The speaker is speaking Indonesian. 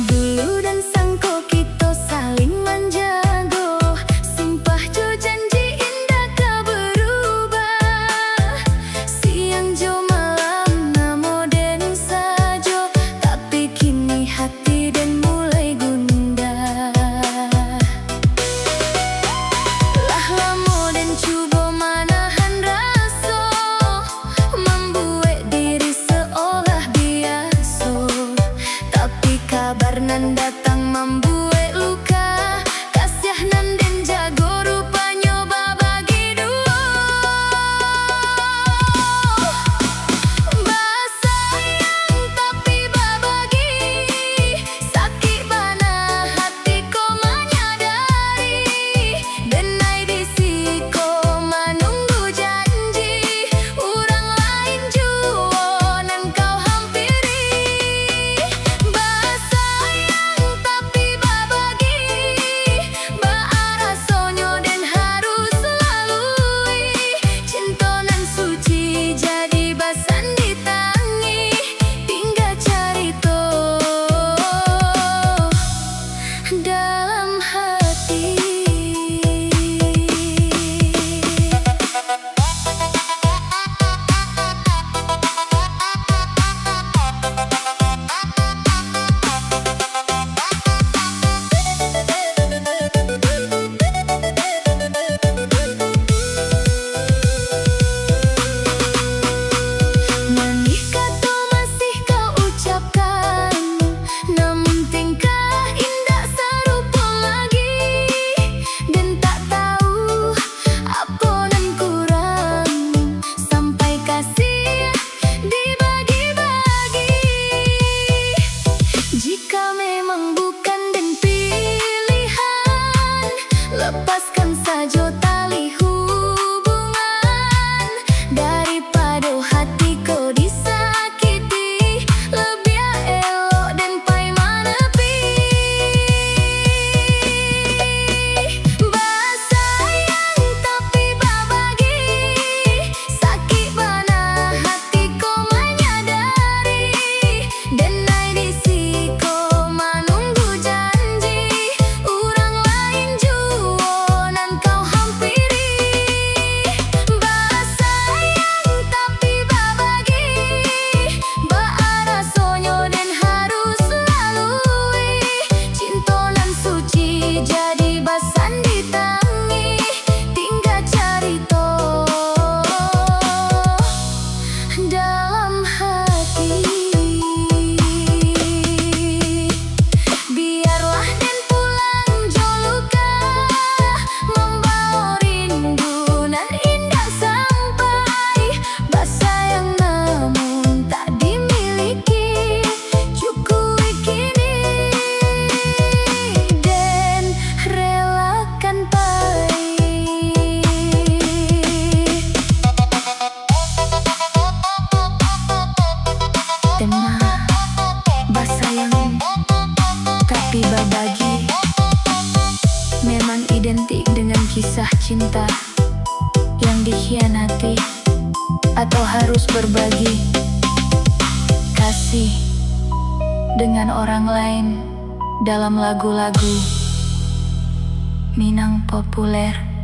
Dulu dan sangko kita saling menjago, sumpah jo janji indah kau berubah. Siang jo malam namo den sajo, tapi kini hati den mulai gundah. Lah lamo den cuba manahan rasa, membuat diri seolah biasa, tapi kabar nan datang membuat luka. Kasih nan den jago rupanya babagi dua. Basayang tapi babagi, sakit bana hati ko menyadari. Denai disi ko menunggu janji, orang lain jua nan kau hampiri. Basayang tapi babagi, baara sonyo den harus lalui. Cinta nan suci jadi basan ditangi, tinggal carito dalam hati. Manis kata masih kau ucapkan, namun tingkah indah serupa lagi. Dan tak tahu apa nan kurang, sampai kasih dibagi-bagi. Jika memang bukan dan pilihan, lepaskan saja tali hubungan. Daripada hati kau disakiti, lebih elok dan pai menepi. Basayang tapi babagi, sakit bana hati kau menyadari. Denai disi kau menunggu janji, orang lain jua nan kau hampiri. Basayang tapi babagi, baara sonyo den harus lalui. Cinta nan suci jadi basan ditangi, tinggal carito dalam hati. Biarlah den pulang jo luka, membawa rindu nan indah sampai. Basayang namun tak dimiliki, cukui kini den relakan pahit. Tenang, basayang tapi babagi, memang identik dengan kisah cinta yang dikhianati atau harus berbagi kasih dengan orang lain dalam lagu-lagu Minang populer.